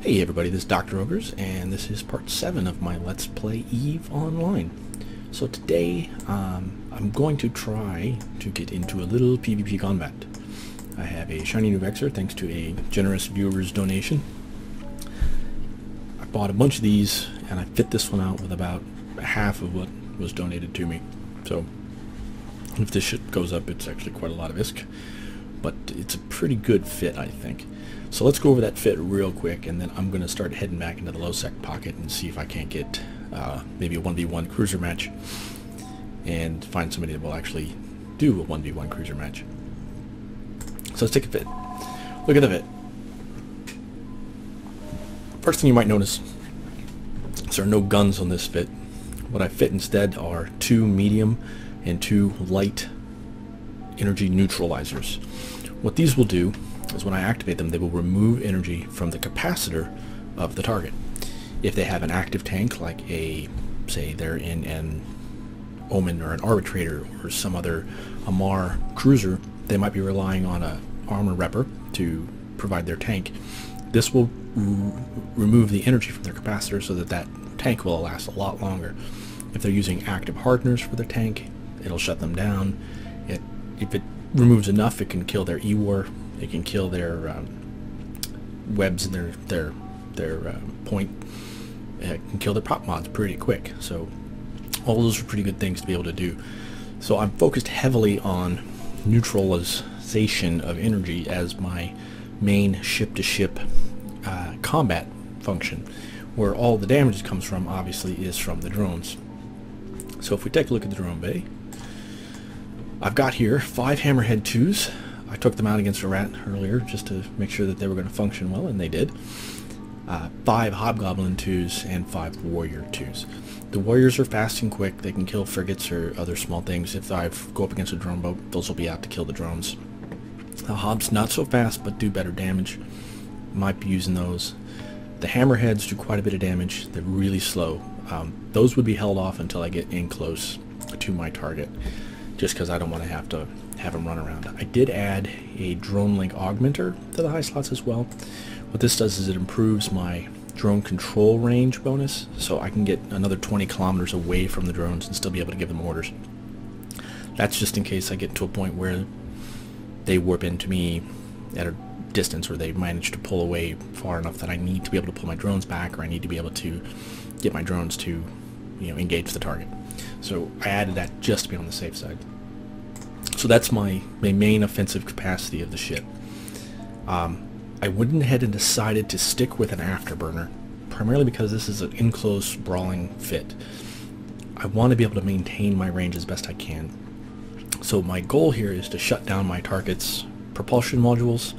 Hey everybody, this is Dr. Ogres, and this is part 7 of my Let's Play EVE Online. So today, I'm going to try to get into a little PvP combat. I have a shiny new Vexor thanks to a generous viewer's donation. I bought a bunch of these, and I fit this one out with about half of what was donated to me. So, if this shit goes up, it's actually quite a lot of ISK. But it's a pretty good fit, I think. So let's go over that fit real quick, and then I'm going to start heading back into the low sec pocket and see if I can't get maybe a 1v1 cruiser match and find somebody that will actually do a 1v1 cruiser match. So let's take a fit. Look at the fit. First thing you might notice is there are no guns on this fit. What I fit instead are 2 medium and 2 light energy neutralizers. What these will do is when I activate them, they will remove energy from the capacitor of the target. If they have an active tank, like say they're in an Omen or an Arbitrator or some other Amar cruiser, they might be relying on a armor repper to provide their tank. This will remove the energy from their capacitor so that that tank will last a lot longer. If they're using active hardeners for their tank, it'll shut them down. If it removes enough, it can kill their E-War. It can kill their webs and their point. It can kill their prop mods pretty quick. So all those are pretty good things to be able to do. So I'm focused heavily on neutralization of energy as my main ship-to-ship combat function. Where all the damage comes from, obviously, is from the drones. So if we take a look at the drone bay, I've got here 5 Hammerhead 2s. I took them out against a rat earlier just to make sure that they were going to function well, and they did. 5 Hobgoblin 2s and 5 Warrior 2s. The Warriors are fast and quick. They can kill frigates or other small things. If I go up against a drone boat, those will be out to kill the drones. The Hobs not so fast, but do better damage. Might be using those. The Hammerheads do quite a bit of damage. They're really slow. Those would be held off until I get in close to my target, just because I don't want to have them run around. I did add a drone link augmenter to the high slots as well. What this does is it improves my drone control range bonus, so I can get another 20 kilometers away from the drones and still be able to give them orders. That's just in case I get to a point where they warp into me at a distance, or they manage to pull away far enough that I need to be able to pull my drones back, or I need to be able to get my drones to, engage the target. So I added that just to be on the safe side. So that's my main offensive capacity of the ship. I went ahead and decided to stick with an afterburner, primarily because this is an in-close brawling fit. I want to be able to maintain my range as best I can. So my goal here is to shut down my target's propulsion modules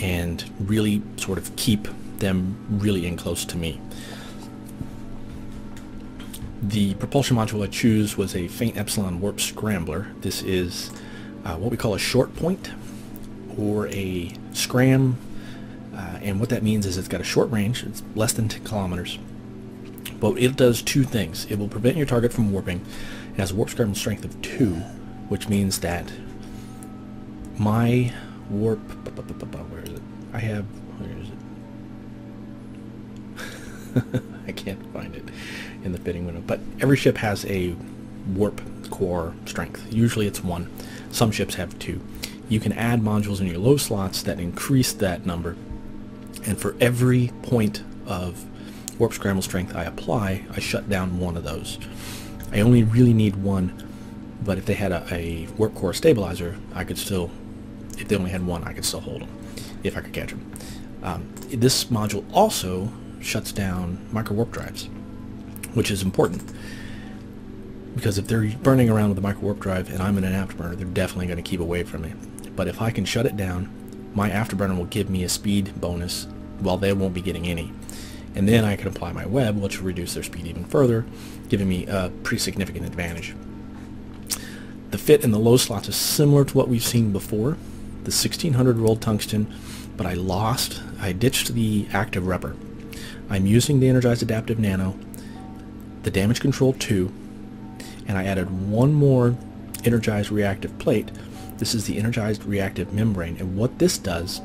and really sort of keep them really in close to me. The propulsion module I choose was a Faint Epsilon Warp Scrambler. This is what we call a short point, or a scram, and what that means is it's got a short range. It's less than 10 kilometers, but it does 2 things. It will prevent your target from warping. It has a warp scramble strength of 2, which means that my warp, where is it? Where is it? I can't find it in the fitting window, but every ship has a warp core strength. Usually it's 1. Some ships have 2. You can add modules in your low slots that increase that number, and for every point of warp scramble strength I apply, I shut down 1 of those. I only really need 1, but if they had a warp core stabilizer, I could still, if they only had 1, I could still hold them, if I could catch them. This module also shuts down micro warp drives, which is important, because if they're burning around with a micro warp drive and I'm in an afterburner, they're definitely going to keep away from me. But if I can shut it down, my afterburner will give me a speed bonus while they won't be getting any. And then I can apply my web, which will reduce their speed even further, giving me a pretty significant advantage. The fit in the low slots is similar to what we've seen before, the 1600 rolled tungsten, but I ditched the active repper. I'm using the energized adaptive nano, the damage control 2, and I added 1 more energized reactive plate. This is the energized reactive membrane, and what this does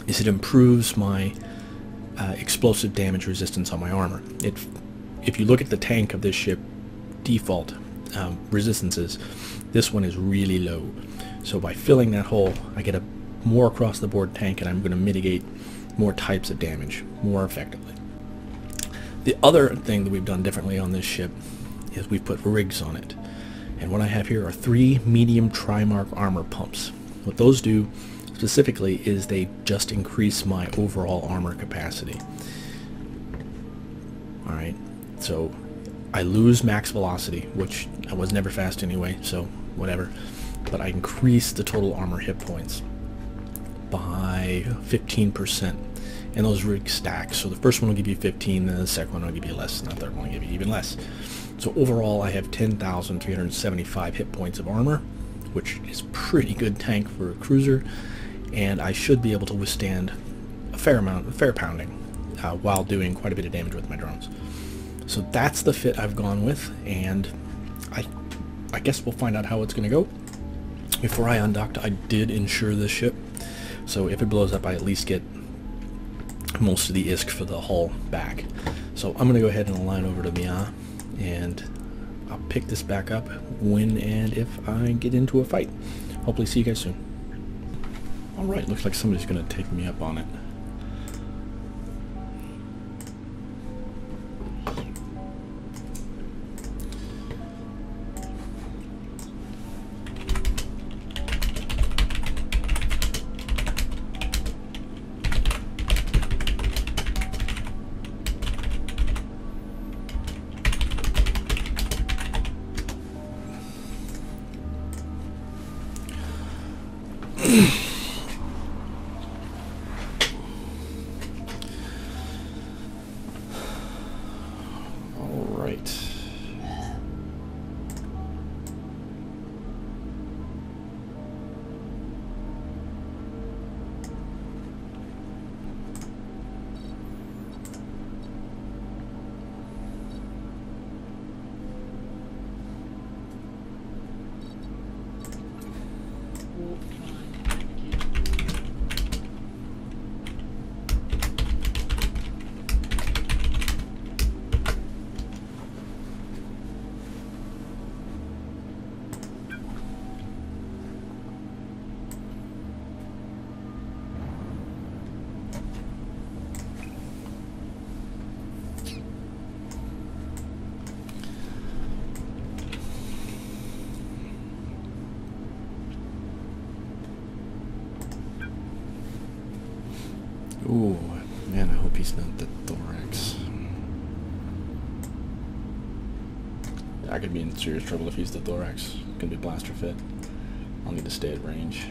is it improves my explosive damage resistance on my armor. If you look at the tank of this ship default resistances, this one is really low. So by filling that hole, I get a more across the board tank, and I'm going to mitigate more types of damage more effectively. The other thing that we've done differently on this ship is we've put rigs on it. And what I have here are 3 medium Trimark armor pumps. What those do specifically is they just increase my overall armor capacity. Alright, so I lose max velocity, which I was never fast anyway, so whatever. But I increase the total armor hit points by 15%. And those rigs stack. So the first one will give you 15, then the second one will give you less, and the third one will give you even less. So overall I have 10,375 hit points of armor, which is pretty good tank for a cruiser, and I should be able to withstand a fair pounding while doing quite a bit of damage with my drones. So that's the fit I've gone with, and I guess we'll find out how it's going to go. Before I undocked, I did insure this ship, so if it blows up I at least get most of the ISK for the hull back. So I'm going to go ahead and align over to Mia, and I'll pick this back up when and if I get into a fight. Hopefully see you guys soon. Alright, looks like somebody's going to take me up on it. All right. Ooh, man, I hope he's not the thorax. I could be in serious trouble if he's the thorax. Gonna be blaster fit. I'll need to stay at range.